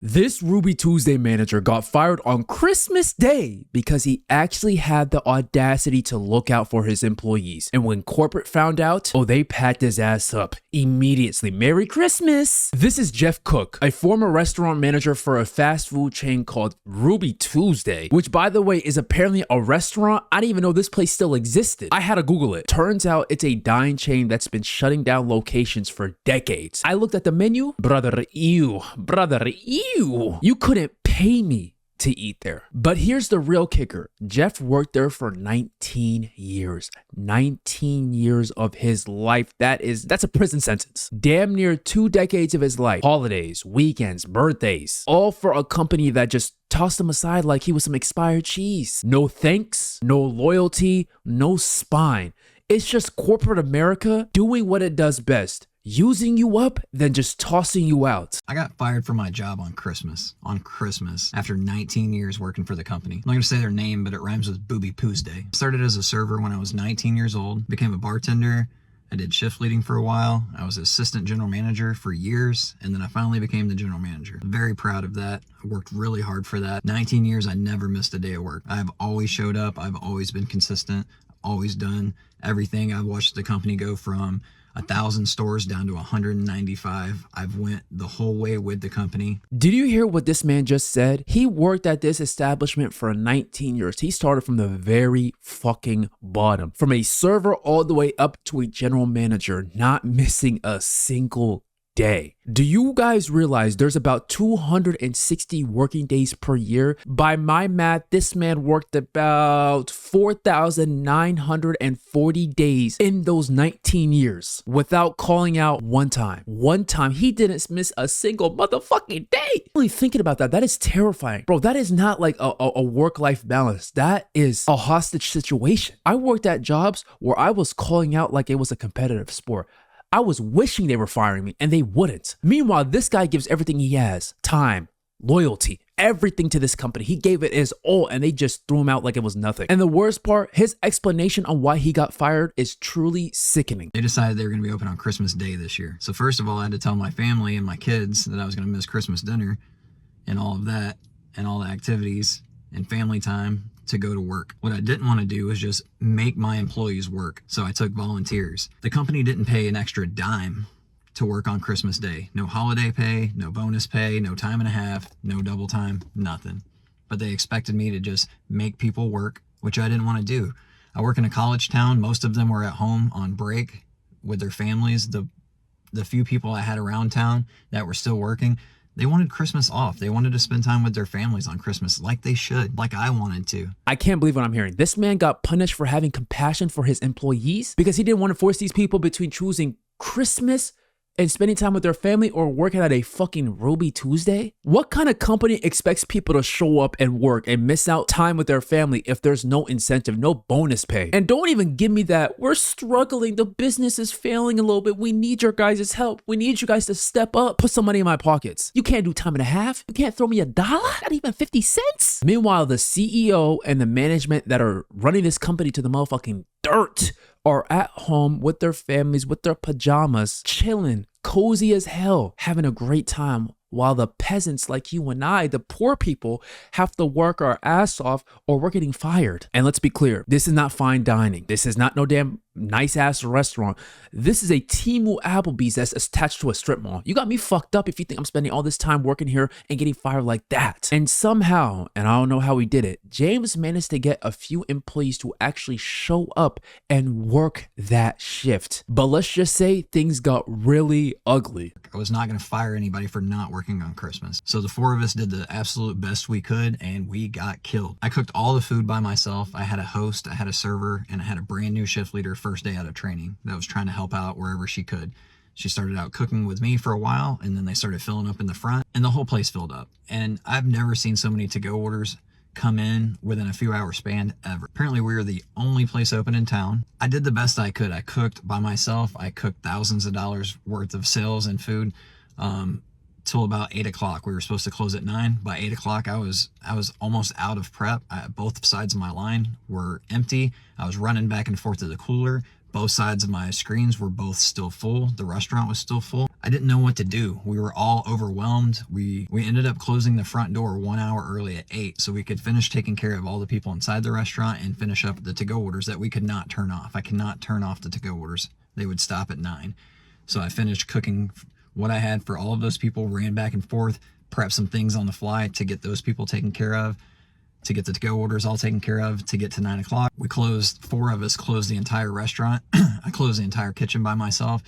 This Ruby Tuesday manager got fired on Christmas Day because he actually had the audacity to look out for his employees. And when corporate found out, they packed his ass up immediately. Merry Christmas! This is Jeff Cook, a former restaurant manager for a fast food chain called Ruby Tuesday, which by the way is apparently a restaurant. I didn't even know this place still existed. I had to Google it. Turns out it's a dine chain that's been shutting down locations for decades. I looked at the menu, brother, ew. You couldn't pay me to eat there. But here's the real kicker. Jeff worked there for 19 years. 19 years of his life. That's a prison sentence. Damn near 2 decades of his life. Holidays, weekends, birthdays. All for a company that just tossed him aside like he was some expired cheese. No thanks, no loyalty, no spine. It's just corporate America doing what it does best. Using you up, then just tossing you out. I got fired from my job on Christmas, after 19 years working for the company. I'm not gonna say their name, but it rhymes with Booby Tuesday. Started as a server when I was 19 years old, became a bartender. I did shift leading for a while. I was assistant general manager for years, and then I finally became the general manager. Very proud of that. I worked really hard for that. 19 years, I never missed a day of work. I've always showed up. I've always been consistent. Always done everything. I've watched the company go from 1,000 stores down to 195. I've went the whole way with the company. Did you hear what this man just said? He worked at this establishment for 19 years. He started from the very fucking bottom. From a server all the way up to a general manager, not missing a single day. Do you guys realize there's about 260 working days per year? By my math, this man worked about 4,940 days in those 19 years without calling out one time. One time, he didn't miss a single motherfucking day. Really thinking about that is terrifying. Bro, that is not like a work-life balance. That is a hostage situation. I worked at jobs where I was calling out like it was a competitive sport. I was wishing they were firing me, and they wouldn't. Meanwhile, this guy gives everything he has. Time, loyalty, everything to this company. He gave it his all, and they just threw him out like it was nothing. And the worst part, his explanation on why he got fired is truly sickening. They decided they were going to be open on Christmas Day this year. So first of all, I had to tell my family and my kids that I was going to miss Christmas dinner and all of that and all the activities and family time to go to work. What I didn't want to do was just make my employees work, so I took volunteers. The company didn't pay an extra dime to work on Christmas Day. No holiday pay, no bonus pay, no time and a half, no double time, nothing. But they expected me to just make people work, which I didn't want to do. I work in a college town. Most of them were at home on break with their families. The few people I had around town that were still working, they wanted Christmas off. They wanted to spend time with their families on Christmas like they should, like I wanted to. I can't believe what I'm hearing. This man got punished for having compassion for his employees because he didn't want to force these people between choosing Christmas and spending time with their family or working at a fucking Ruby Tuesday? What kind of company expects people to show up and work and miss out time with their family if there's no incentive, no bonus pay? And don't even give me that. We're struggling. The business is failing a little bit. We need your guys' help. We need you guys to step up. Put some money in my pockets. You can't do time and a half. You can't throw me $1, not even 50 cents. Meanwhile, the CEO and the management that are running this company to the motherfucking dirt are at home with their families, with their pajamas, chilling, cozy as hell, having a great time, while the peasants like you and I, the poor people, have to work our ass off or we're getting fired. And let's be clear, this is not fine dining. This is not no damn nice ass restaurant. This is a Temu Applebee's that's attached to a strip mall. You got me fucked up if you think I'm spending all this time working here and getting fired like that. And somehow, and I don't know how he did it, James managed to get a few employees to actually show up and work that shift. But let's just say things got really ugly. I was not going to fire anybody for not working on Christmas. So the 4 of us did the absolute best we could, and we got killed. I cooked all the food by myself. I had a host, I had a server, and I had a brand new shift leader first day out of training that was trying to help out wherever she could. She started out cooking with me for a while, and then they started filling up in the front, and the whole place filled up. And I've never seen so many to-go orders come in within a few hours span ever. Apparently we were the only place open in town. I did the best I could. I cooked by myself. I cooked thousands of dollars worth of sales and food till about 8 o'clock. We were supposed to close at 9. By 8 o'clock, I was almost out of prep. Both sides of my line were empty. I was running back and forth to the cooler. Both sides of my screens were both still full. The restaurant was still full. I didn't know what to do. We were all overwhelmed. We ended up closing the front door 1 hour early at 8 so we could finish taking care of all the people inside the restaurant and finish up the to-go orders that we could not turn off. I cannot turn off the to-go orders. They would stop at 9. So I finished cooking what I had for all of those people, ran back and forth, prepped some things on the fly to get those people taken care of, to get the to-go orders all taken care of, to get to 9 o'clock. We closed, 4 of us closed the entire restaurant. I closed the entire kitchen by myself.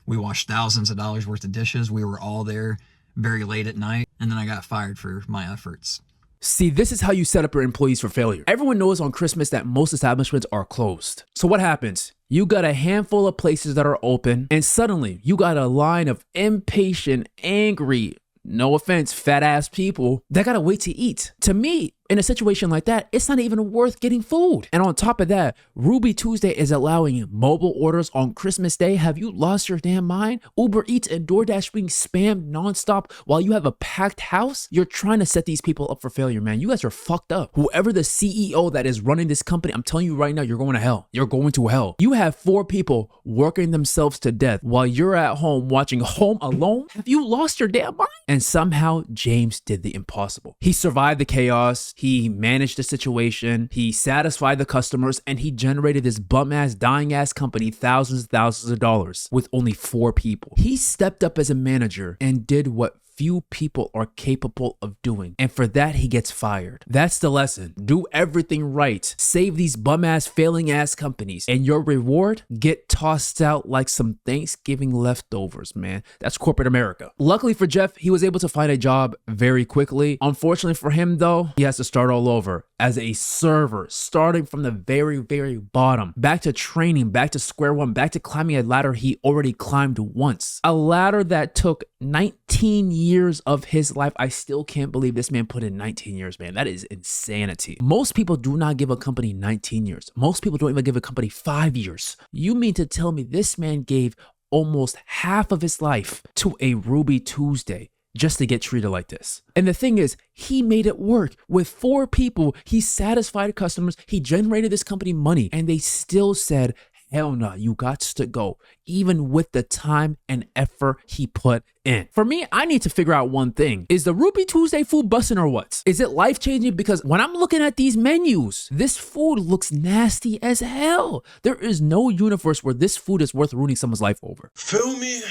We washed thousands of dollars worth of dishes. We were all there very late at night. And then I got fired for my efforts. See, this is how you set up your employees for failure. Everyone knows on Christmas that most establishments are closed. So what happens? You got a handful of places that are open, and suddenly you got a line of impatient, angry, no offense, fat ass people that gotta wait to eat. To me, in a situation like that, it's not even worth getting food. And on top of that, Ruby Tuesday is allowing mobile orders on Christmas Day. Have you lost your damn mind? Uber Eats and DoorDash being spammed nonstop while you have a packed house? You're trying to set these people up for failure, man. You guys are fucked up. Whoever the CEO that is running this company, I'm telling you right now, you're going to hell. You're going to hell. You have 4 people working themselves to death while you're at home watching Home Alone. Have you lost your damn mind? And somehow James did the impossible. He survived the chaos. He managed the situation, he satisfied the customers, and he generated this bum-ass, dying-ass company thousands and thousands of dollars with only 4 people. He stepped up as a manager and did what few people are capable of doing. And for that, he gets fired. That's the lesson. Do everything right. Save these bum-ass, failing-ass companies. And your reward? Get tossed out like some Thanksgiving leftovers, man. That's corporate America. Luckily for Jeff, he was able to find a job very quickly. Unfortunately for him, though, he has to start all over as a server, starting from the very, very bottom. Back to training, back to square one, back to climbing a ladder he already climbed once. A ladder that took 19 years of his life. I still can't believe this man put in 19 years, man. That is insanity. Most people do not give a company 19 years. Most people don't even give a company 5 years. You mean to tell me this man gave almost half of his life to a Ruby Tuesday just to get treated like this? And the thing is, he made it work. With 4 people, he satisfied customers, he generated this company money, and they still said, hell no, you got to go, even with the time and effort he put in. For me, I need to figure out one thing. Is the Ruby Tuesday food busting or what? Is it life-changing? Because when I'm looking at these menus, this food looks nasty as hell. There is no universe where this food is worth ruining someone's life over. Feel me?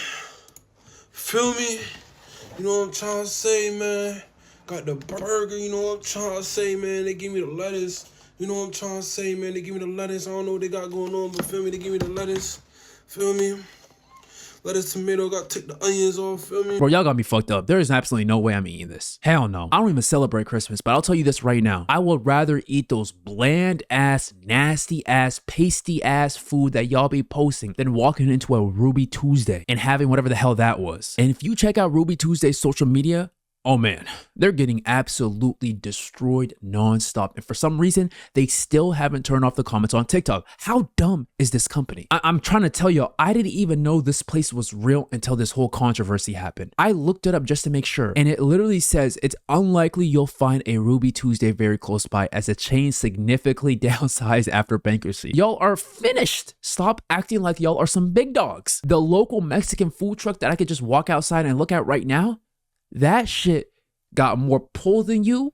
Feel me? You know what I'm trying to say, man? Got the burger, you know what I'm trying to say, man? They give me the lettuce. You know what I'm trying to say, man? They give me the lettuce. I don't know what they got going on, but feel me? They give me the lettuce. Feel me? Lettuce, tomato, got to take the onions off, feel me? Bro, y'all got me fucked up. There is absolutely no way I'm eating this. Hell no. I don't even celebrate Christmas, but I'll tell you this right now. I would rather eat those bland ass, nasty ass, pasty ass food that y'all be posting than walking into a Ruby Tuesday and having whatever the hell that was. And if you check out Ruby Tuesday's social media, oh man, they're getting absolutely destroyed nonstop. And for some reason, they still haven't turned off the comments on TikTok. How dumb is this company? I'm trying to tell you, I didn't even know this place was real until this whole controversy happened. I looked it up just to make sure. And it literally says it's unlikely you'll find a Ruby Tuesday very close by as the chain significantly downsized after bankruptcy. Y'all are finished. Stop acting like y'all are some big dogs. The local Mexican food truck that I could just walk outside and look at right now, that shit got more pull than you,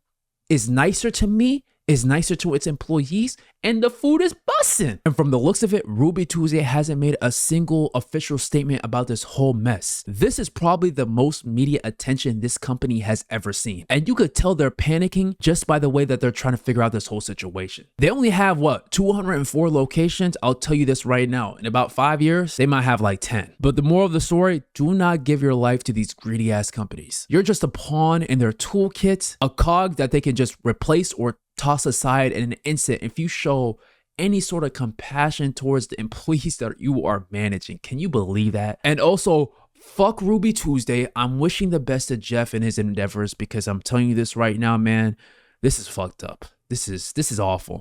is nicer to me, is nicer to its employees, and the food is bussin'. And from the looks of it, Ruby Tuesday hasn't made a single official statement about this whole mess. This is probably the most media attention this company has ever seen. And you could tell they're panicking just by the way that they're trying to figure out this whole situation. They only have, what, 204 locations? I'll tell you this right now. In about 5 years, they might have like 10. But the moral of the story, do not give your life to these greedy ass companies. You're just a pawn in their toolkit, a cog that they can just replace or toss aside in an instant if you show any sort of compassion towards the employees that you are managing. Can you believe that? And also, fuck Ruby Tuesday. I'm wishing the best to Jeff in his endeavors because I'm telling you this right now, man, this is fucked up. This is awful.